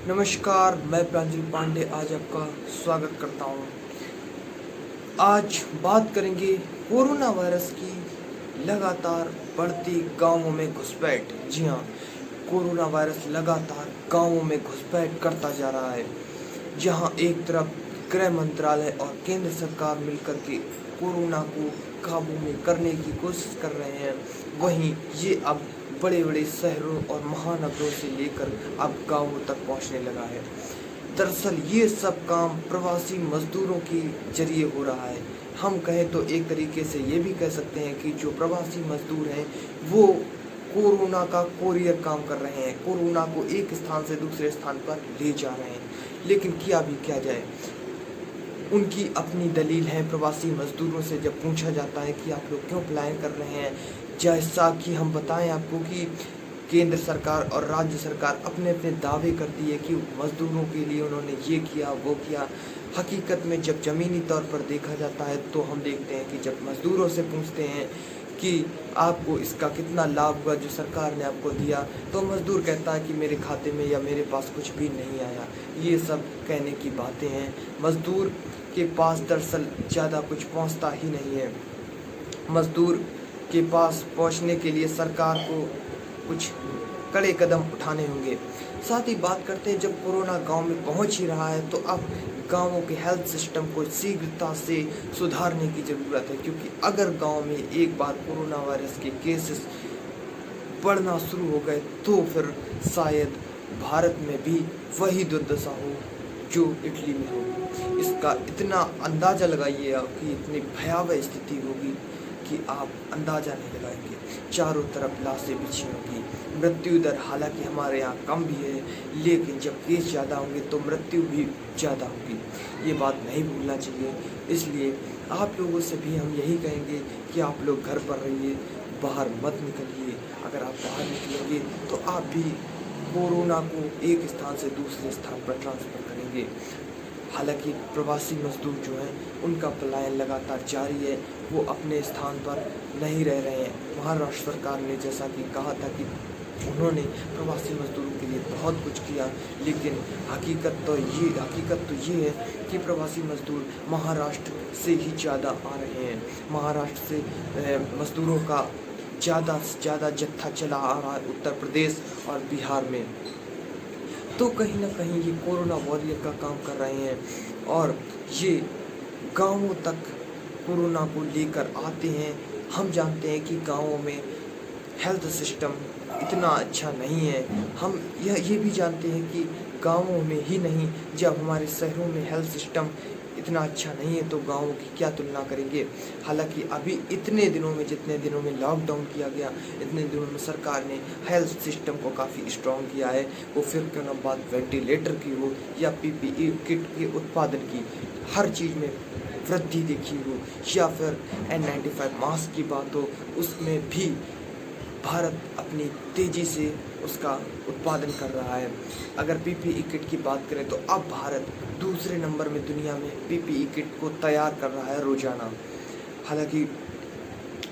नमस्कार, मैं प्रांजल पांडे आज आपका स्वागत करता हूँ। आज बात करेंगे कोरोना वायरस की लगातार बढ़ती गांवों में घुसपैठ। जी हाँ, कोरोना वायरस लगातार गांवों में घुसपैठ करता जा रहा है। जहां एक तरफ गृह मंत्रालय और केंद्र सरकार मिलकर के कोरोना को काबू में करने की कोशिश कर रहे हैं, वहीं ये अब बड़े बड़े शहरों और महानगरों से लेकर अब गांवों तक पहुंचने लगा है। दरअसल ये सब काम प्रवासी मजदूरों के जरिए हो रहा है। हम कहें तो एक तरीके से ये भी कह सकते हैं कि जो प्रवासी मजदूर हैं वो कोरोना का कोरियर काम कर रहे हैं, कोरोना को एक स्थान से दूसरे स्थान पर ले जा रहे हैं। लेकिन किया भी क्या जाए, उनकी अपनी दलील है। प्रवासी मजदूरों से जब पूछा जाता है कि आप लोग क्यों पलायन कर रहे हैं, जैसा कि हम बताएं आपको कि केंद्र सरकार और राज्य सरकार अपने अपने दावे करती है कि मजदूरों के लिए उन्होंने ये किया वो किया। हकीकत में जब ज़मीनी तौर पर देखा जाता है तो हम देखते हैं कि जब मजदूरों से पूछते हैं कि आपको इसका कितना लाभ हुआ जो सरकार ने आपको दिया, तो मजदूर कहता है कि मेरे खाते में या मेरे पास कुछ भी नहीं आया। ये सब कहने की बातें हैं। मजदूर के पास दरअसल ज़्यादा कुछ पहुंचता ही नहीं है। मजदूर के पास पहुंचने के लिए सरकार को कुछ कड़े कदम उठाने होंगे। साथ ही बात करते हैं, जब कोरोना गांव में पहुंच ही रहा है तो अब गांवों के हेल्थ सिस्टम को शीघ्रता से सुधारने की ज़रूरत है, क्योंकि अगर गांव में एक बार कोरोना वायरस के केसेस बढ़ना शुरू हो गए तो फिर शायद भारत में भी वही दुर्दशा हो जो इटली में होगी। इसका इतना अंदाज़ा लगाइए आप कि इतनी भयावह स्थिति होगी कि आप अंदाज़ा नहीं लगाएंगे। चारों तरफ लाशें बिछी होंगी। मृत्यु दर हालांकि हमारे यहाँ कम भी है, लेकिन जब केस ज़्यादा होंगे तो मृत्यु भी ज़्यादा होगी। ये बात नहीं भूलना चाहिए। इसलिए आप लोगों से भी हम यही कहेंगे कि आप लोग घर पर रहिए, बाहर मत निकलिए। अगर आप बाहर निकलेंगे तो आप भी कोरोना को एक स्थान से दूसरे स्थान पर ट्रांसफ़र करेंगे। हालांकि प्रवासी मजदूर जो हैं उनका पलायन लगातार जारी है, वो अपने स्थान पर नहीं रह रहे हैं। महाराष्ट्र सरकार ने जैसा कि कहा था कि उन्होंने प्रवासी मजदूरों के लिए बहुत कुछ किया, लेकिन हकीकत तो ये है कि प्रवासी मजदूर महाराष्ट्र से ही ज़्यादा आ रहे हैं। महाराष्ट्र से मजदूरों का ज़्यादा से ज़्यादा जत्था चला आ रहा है उत्तर प्रदेश और बिहार में। तो कहीं ना कहीं ये कोरोना वॉरियर का काम कर रहे हैं और ये गांवों तक कोरोना को लेकर आते हैं। हम जानते हैं कि गांवों में हेल्थ सिस्टम इतना अच्छा नहीं है। हम ये भी जानते हैं कि गांवों में ही नहीं, जब हमारे शहरों में हेल्थ सिस्टम इतना अच्छा नहीं है तो गाँवों की क्या तुलना करेंगे। हालांकि अभी इतने दिनों में, जितने दिनों में लॉकडाउन किया गया, इतने दिनों में सरकार ने हेल्थ सिस्टम को काफ़ी स्ट्रॉन्ग किया है। वो फिर क्यों ना बात वेंटिलेटर की हो या PPE किट के उत्पादन की, हर चीज़ में वृद्धि देखी हो, या फिर N95 मास्क की बात हो, उसमें भी भारत अपनी तेज़ी से उसका उत्पादन कर रहा है। अगर PPE किट की बात करें तो अब भारत दूसरे नंबर में दुनिया में PPE किट को तैयार कर रहा है रोजाना। हालांकि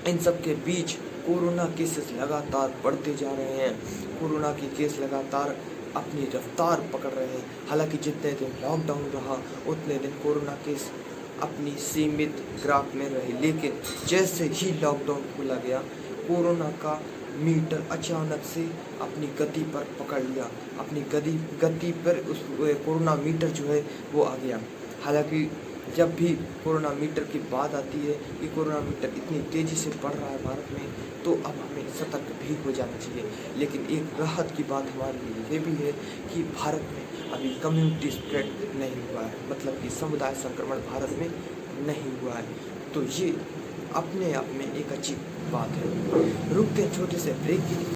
इन सब के बीच कोरोना केसेस लगातार बढ़ते जा रहे हैं। कोरोना के केस लगातार अपनी रफ्तार पकड़ रहे हैं। हालांकि जितने दिन लॉकडाउन रहा उतने दिन कोरोना केस अपनी सीमित ग्राफ में रहे, लेकिन जैसे ही लॉकडाउन खोला गया, कोरोना का मीटर अचानक से अपनी गति पर पकड़ लिया। अपनी गति पर उस कोरोना मीटर जो है वो आ गया। हालांकि जब भी कोरोना मीटर की बात आती है कि कोरोना मीटर इतनी तेज़ी से बढ़ रहा है भारत में, तो अब हमें सतर्क भी हो जाना चाहिए। लेकिन एक राहत की बात हमारे लिए ये भी है कि भारत में अभी कम्युनिटी स्प्रेड नहीं हुआ है, मतलब कि समुदाय संक्रमण भारत में नहीं हुआ है। तो ये अपने आप में एक अच्छी बात है। रुकते हैं छोटे से ब्रेक के लिए।